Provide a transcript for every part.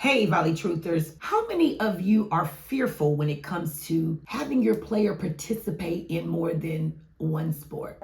Hey, Volley Truthers, how many of you are fearful when it comes to having your player participate in more than one sport?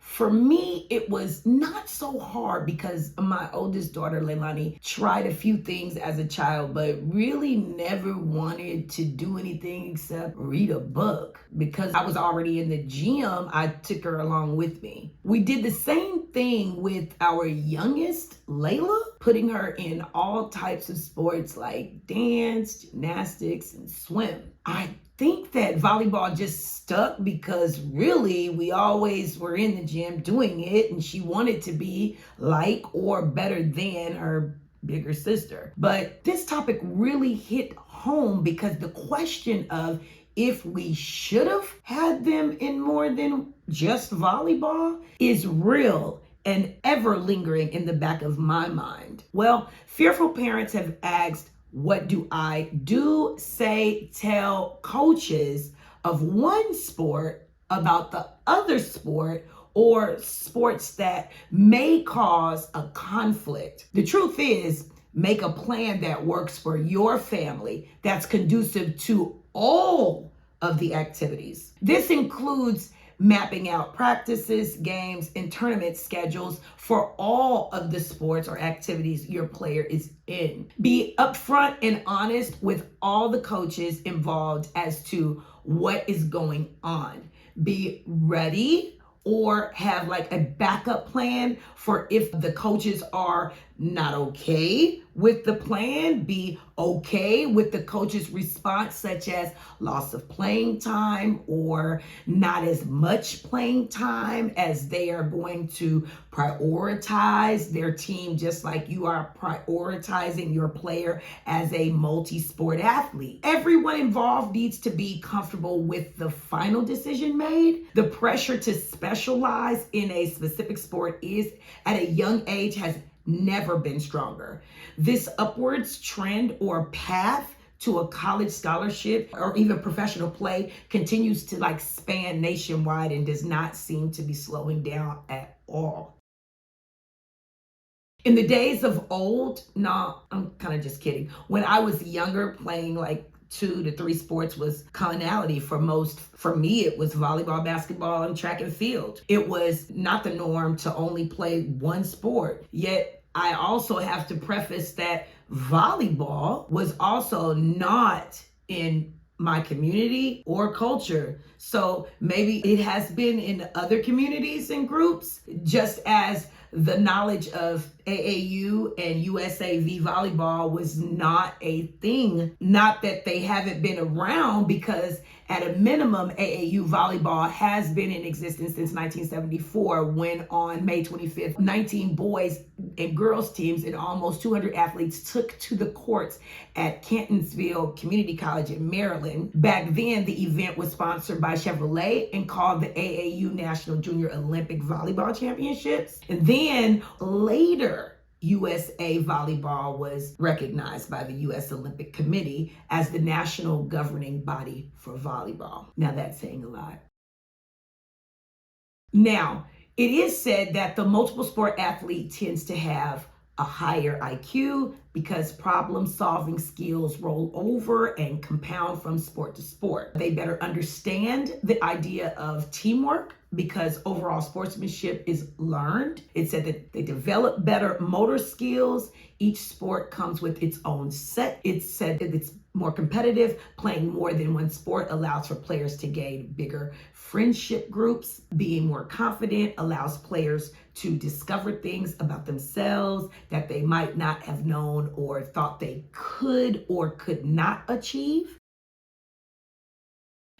For me, it was not so hard because my oldest daughter, Leilani, tried a few things as a child, but really never wanted to do anything except read a book. Because I was already in the gym, I took her along with me. We did the same thing with our youngest, Layla, putting her in all types of sports like dance, gymnastics, and swim. I think that volleyball just stuck because really we always were in the gym doing it, and she wanted to be like or better than her bigger sister. But this topic really hit home because the question of if we should have had them in more than just volleyball is real and ever lingering in the back of my mind. Well, fearful parents have asked, what do I do, say, tell coaches of one sport about the other sport or sports that may cause a conflict? The truth is, make a plan that works for your family, that's conducive to all of the activities. This includes mapping out practices, games, and tournament schedules for all of the sports or activities your player is in. Be upfront and honest with all the coaches involved as to what is going on. Be ready or have like a backup plan for if the coaches are not okay with the plan. Be okay with the coach's response, such as loss of playing time or not as much playing time, as they are going to prioritize their team just like you are prioritizing your player as a multi-sport athlete. Everyone involved needs to be comfortable with the final decision made. The pressure to specialize in a specific sport is at a young age has never been stronger. This upwards trend or path to a college scholarship or even professional play continues to span nationwide and does not seem to be slowing down at all. In the days of old, no, I'm kind of just kidding. When I was younger, playing 2 to 3 sports was commonality for most. For me, it was volleyball, basketball, and track and field. It was not the norm to only play one sport. Yet I also have to preface that volleyball was also not in my community or culture. So maybe it has been in other communities and groups, just as the knowledge of AAU and USAV volleyball was not a thing. Not that they haven't been around, because at a minimum, AAU volleyball has been in existence since 1974, when on May 25th, 19 boys and girls teams and almost 200 athletes took to the courts at Cantonsville Community College in Maryland. Back then, the event was sponsored by Chevrolet and called the AAU National Junior Olympic Volleyball Championships. And then later, USA Volleyball was recognized by the U.S. Olympic Committee as the national governing body for volleyball. Now that's saying a lot. Now, it is said that the multiple sport athlete tends to have a higher IQ because problem-solving skills roll over and compound from sport to sport. They better understand the idea of teamwork because overall sportsmanship is learned. It said that they develop better motor skills. Each sport comes with its own set. It said that it's more competitive. Playing more than one sport allows for players to gain bigger friendship groups. Being more confident allows players to discover things about themselves that they might not have known or thought they could or could not achieve.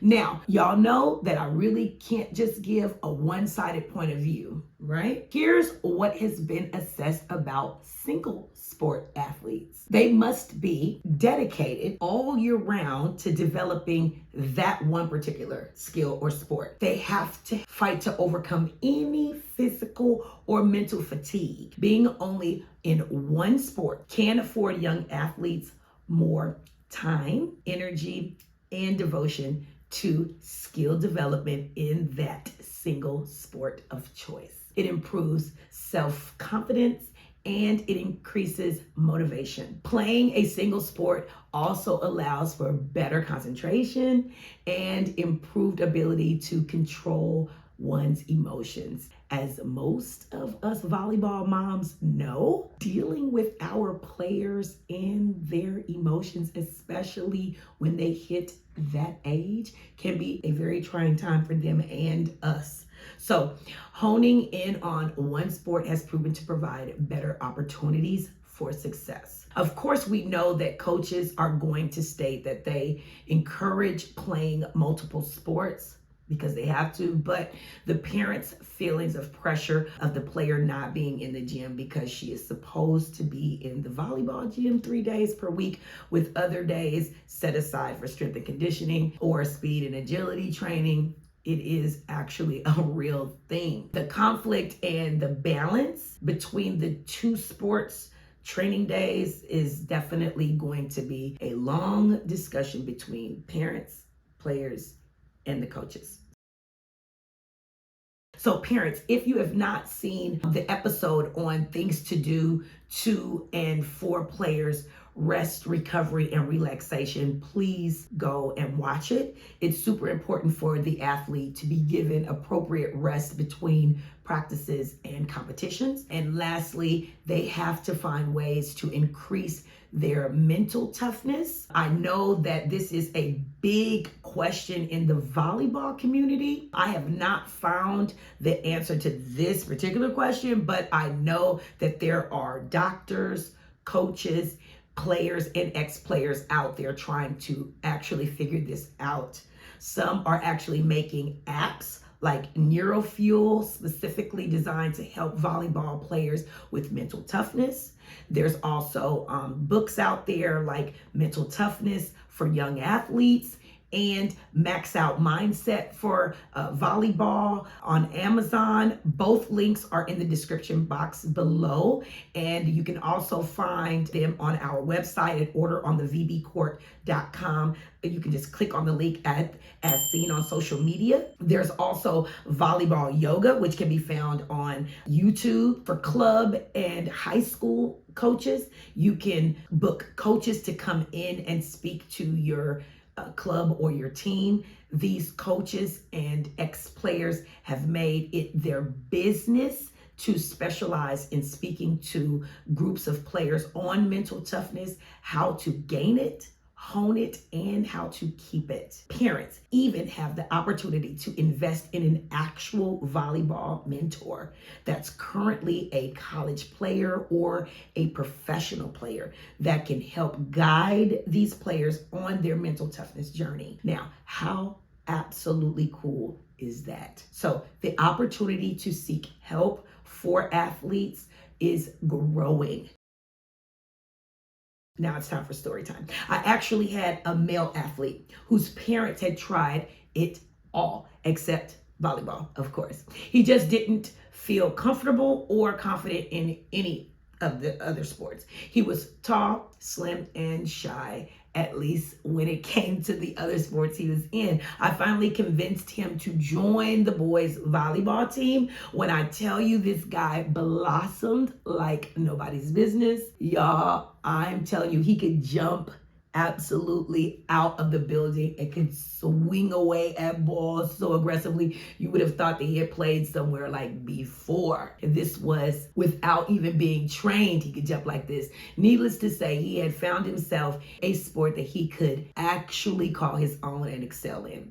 Now, y'all know that I really can't just give a one-sided point of view, right? Here's what has been assessed about single sport athletes. They must be dedicated all year round to developing that one particular skill or sport. They have to fight to overcome any physical or mental fatigue. Being only in one sport can afford young athletes more time, energy, and devotion to skill development in that single sport of choice. It improves self-confidence and it increases motivation. Playing a single sport also allows for better concentration and improved ability to control one's emotions. As most of us volleyball moms know, dealing with our players and their emotions, especially when they hit that age, can be a very trying time for them and us. So honing in on one sport has proven to provide better opportunities for success. Of course, we know that coaches are going to state that they encourage playing multiple sports because they have to, but the parents' feelings of pressure of the player not being in the gym because she is supposed to be in the volleyball gym 3 days per week with other days set aside for strength and conditioning or speed and agility training. It is actually a real thing. The conflict and the balance between the two sports training days is definitely going to be a long discussion between parents, players, and the coaches. So parents, if you have not seen the episode on things to do to and for players, rest, recovery, and relaxation, please go and watch it. It's super important for the athlete to be given appropriate rest between practices and competitions. And lastly, they have to find ways to increase their mental toughness. I know that this is a big question in the volleyball community. I have not found the answer to this particular question, but I know that there are doctors, coaches, players, and ex-players out there trying to actually figure this out. Some are actually making apps like NeuroFuel, specifically designed to help volleyball players with mental toughness. There's also books out there like Mental Toughness for Young Athletes and Max Out Mindset for volleyball on Amazon. Both links are in the description box below. And you can also find them on our website at orderonthevbcourt.com. You can just click on the link as seen on social media. There's also Volleyball Yoga, which can be found on YouTube for club and high school coaches. You can book coaches to come in and speak to your club or your team. These coaches and ex-players have made it their business to specialize in speaking to groups of players on mental toughness, how to gain it, hone it, and how to keep it. Parents even have the opportunity to invest in an actual volleyball mentor that's currently a college player or a professional player that can help guide these players on their mental toughness journey. Now, how absolutely cool is that? So the opportunity to seek help for athletes is growing. Now it's time for story time. I actually had a male athlete whose parents had tried it all except volleyball, of course. He just didn't feel comfortable or confident in any of the other sports. He was tall, slim, and shy, at least when it came to the other sports he was in. I finally convinced him to join the boys volleyball team. When I tell you this guy blossomed like nobody's business, y'all, I'm telling you, he could jump absolutely out of the building and could swing away at balls so aggressively you would have thought that he had played somewhere like before. And this was without even being trained. He could jump like this. Needless to say, he had found himself a sport that he could actually call his own and excel in.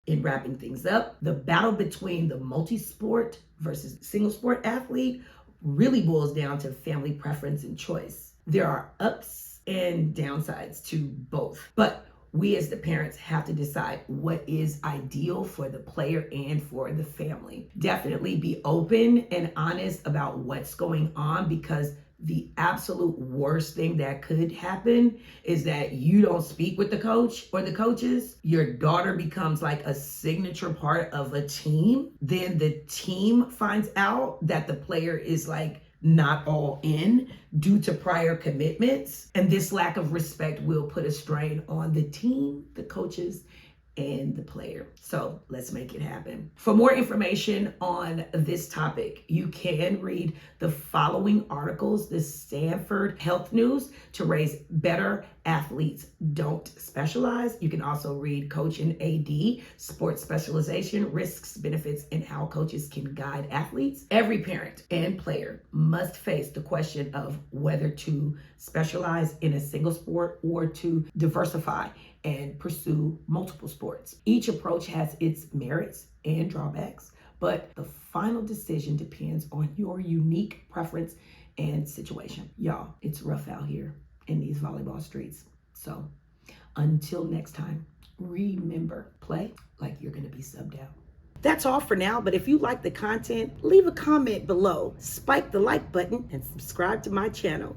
In wrapping things up, the battle between the multi-sport versus single sport athlete really boils down to family preference and choice. There are ups and downsides to both, but we as the parents have to decide what is ideal for the player and for the family. Definitely be open and honest about what's going on, because the absolute worst thing that could happen is that you don't speak with the coach or the coaches. Your daughter becomes like a signature part of a team. Then the team finds out that the player is like not all in due to prior commitments. And this lack of respect will put a strain on the team, the coaches, and the player. So let's make it happen. For more information on this topic, you can read the following articles: the Stanford Health News, to raise better athletes don't specialize. You can also read Coach and AD, Sports Specialization, Risks, Benefits, and How Coaches Can Guide Athletes. Every parent and player must face the question of whether to specialize in a single sport or to diversify and pursue multiple sports. Each approach has its merits and drawbacks, but the final decision depends on your unique preference and situation. Y'all, it's rough out here in these volleyball streets. So until next time, remember, play like you're gonna be subbed out. That's all for now, but if you like the content, leave a comment below, spike the like button, and subscribe to my channel.